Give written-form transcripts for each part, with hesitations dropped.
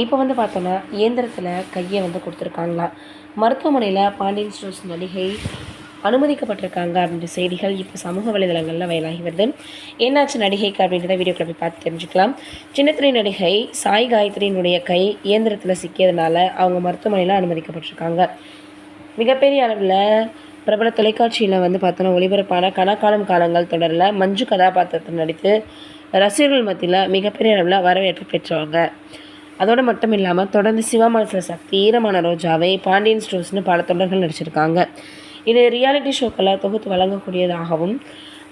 இப்போ வந்து பார்த்தோன்னா இயந்திரத்தில் கையை வந்து கொடுத்துருக்காங்களாம். மருத்துவமனையில் பாண்டியன் ஸ்டோர்ஸ் நடிகை அனுமதிக்கப்பட்டிருக்காங்க அப்படின்ற செய்திகள் இப்போ சமூக வலைதளங்களில் வயலாகி வருது. என்னாச்சு நடிகைக்கு அப்படின்றத வீடியோக்களை போய் பார்த்து தெரிஞ்சுக்கலாம். சின்னத்திரை நடிகை சாய் காயத்ரியினுடைய கை இயந்திரத்தில் சிக்கியதுனால அவங்க மருத்துவமனையில் அனுமதிக்கப்பட்டிருக்காங்க. மிகப்பெரிய அளவில் பிரபல தொலைக்காட்சியில் வந்து பார்த்தோன்னா ஒளிபரப்பான கனகாலம் காலங்கள் தொடரில் மஞ்சு கதாபாத்திரத்தில் நடித்து ரசிகர்கள் மத்தியில் மிகப்பெரிய அளவில் வரவேற்பு பெற்றவங்க. அதோடு மட்டும் இல்லாமல் தொடர்ந்து சிவா மனசில் சக்தி, ஈரமான ரோஜாவை, பாண்டியன் ஸ்டோர்ஸ்னு பல தொடர்கள் நடிச்சிருக்காங்க. இது ரியாலிட்டி ஷோக்களை தொகுத்து வழங்கக்கூடியதாகவும்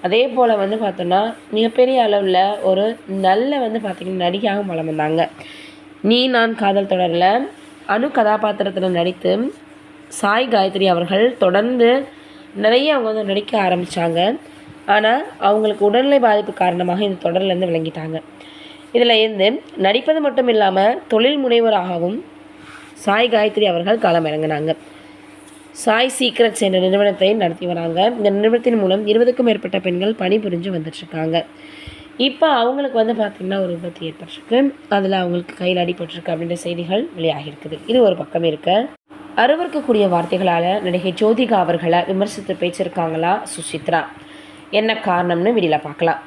அதே போல் வந்து பார்த்தோன்னா மிகப்பெரிய அளவில் ஒரு நல்ல வந்து பார்த்திங்கன்னா நடிகையாகவும் வளம் வந்தாங்க. நீ நான் காதல் தொடரில் அணு கதாபாத்திரத்தில் நடித்து சாய் காயத்ரி அவர்கள் தொடர்ந்து நிறைய அவங்க வந்து நடிக்க ஆரம்பித்தாங்க. ஆனால் அவங்களுக்கு உடல்நிலை பாதிப்பு காரணமாக இந்த தொடர்லேருந்து விளங்கிட்டாங்க. இதில் இருந்து நடிப்பது மட்டும் இல்லாமல் தொழில் முனைவராகவும் சாய் காயத்ரி அவர்கள் களமிறங்கினாங்க. சாய் சீக்ரெட்ஸ் என்ற நிறுவனத்தை நடத்தி வராங்க. இந்த நிறுவனத்தின் மூலம் 20க்கும் மேற்பட்ட பெண்கள் பணிபுரிஞ்சு வந்துட்டுருக்காங்க. இப்போ அவங்களுக்கு வந்து பார்த்திங்கன்னா ஒரு விபத்து ஏற்பட்டிருக்கு. அதில் அவங்களுக்கு கையில் அடிபட்டிருக்கு அப்படின்ற செய்திகள் வெளியாகிருக்குது. இது ஒரு பக்கம் இருக்க, அருவருக்கக்கூடிய வார்த்தைகளால் நடிகை ஜோதிகா அவர்களை விமர்சித்து பேச்சிருக்காங்களா சுசித்ரா. என்ன காரணம்னு வீடியோவில் பார்க்கலாம்.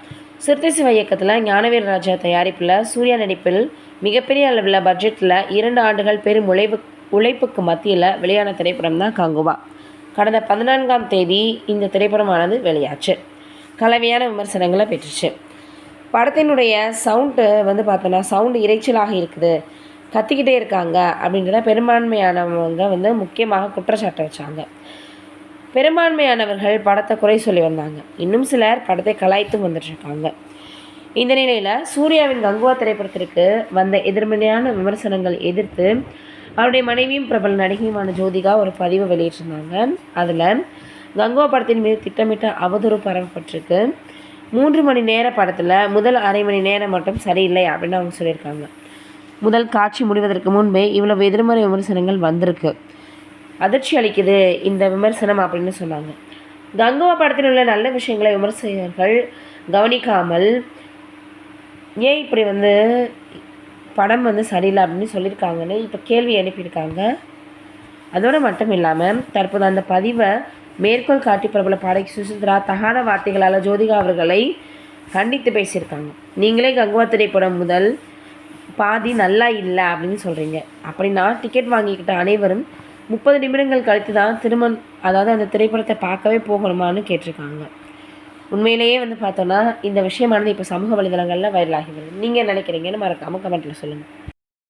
சிறுத்தை சிவா இயக்கத்தில் ஞானவேல் ராஜா தயாரிப்பில் சூர்யா நடிப்பில் மிகப்பெரிய அளவில் பட்ஜெட்டில் 2 ஆண்டுகள் பெரும் உழைப்புக்கு மத்தியில் வெளியான திரைப்படம் தான் கங்குவா. கடந்த 14ஆம் தேதி இந்த திரைப்படமானது வெளியாச்சு. கலவையான விமர்சனங்களை பெற்றுச்சு. படத்தினுடைய சவுண்டு வந்து பார்த்தோன்னா சவுண்டு இறைச்சலாக இருக்குது, கத்திக்கிட்டே இருக்காங்க அப்படின்றத பெரும்பான்மையானவங்க வந்து முக்கியமாக குற்றச்சாட்டை வச்சாங்க. பெரும்பான்மையானவர்கள் படத்தை குறை சொல்லி வந்தாங்க. இன்னும் சிலர் படத்தை கலாய்த்தும் வந்துட்டுருக்காங்க. இந்த நிலையில் சூர்யாவின் கங்குவா திரைப்படத்திற்கு வந்த எதிர்மறையான விமர்சனங்கள் எதிர்த்து அவருடைய மனைவியும் பிரபல நடிகையுமான ஜோதிகா ஒரு பதிவை வெளியிட்டிருந்தாங்க. அதில் கங்குவா படத்தின் மீது திட்டமிட்ட அவதூறு பரவப்பட்டிருக்கு. 3 மணி நேர படத்தில் முதல் அரை மணி நேரம் மட்டும் சரியில்லை அப்படின்னு அவங்க சொல்லியிருக்காங்க. முதல் காட்சி முடிவதற்கு முன்பே இவ்வளவு எதிர்மறை விமர்சனங்கள் வந்திருக்கு, அதிர்ச்சி அளிக்குது இந்த விமர்சனம் அப்படின்னு சொன்னாங்க. கங்குவா படத்தில் உள்ள நல்ல விஷயங்களை விமர்சகர்கள் கவனிக்காமல் ஏன் இப்படி வந்து படம் வந்து சரியில்லை அப்படின்னு சொல்லியிருக்காங்கன்னு இப்போ கேள்வி எழுப்பியிருக்காங்க. அதோடு மட்டும் இல்லாமல் தற்போது அந்த பதிவை மேற்கோள் காட்டி பிரபல பாடகி சுசித்ரா தகாத வார்த்தைகளால் ஜோதிகா அவர்களை கண்டித்து பேசியிருக்காங்க. நீங்களே கங்குவா திரைப்படம் முதல் பாதி நல்லா இல்லை அப்படின்னு சொல்கிறீங்க, அப்படின்னா டிக்கெட் வாங்கிக்கிட்ட அனைவரும் 30 நிமிடங்கள் கழித்து தான் அதாவது அந்த திரைப்படத்தை பார்க்கவே போகணுமான்னு கேட்டிருக்காங்க. உண்மையிலேயே வந்து பார்த்தோன்னா இந்த விஷயமானது இப்போ சமூக வலைதளங்களில் வைரலாகி வருது. நீங்கள் நினைக்கிறீங்கன்னு மறக்காமல் கமெண்ட்டில் சொல்லுங்கள்.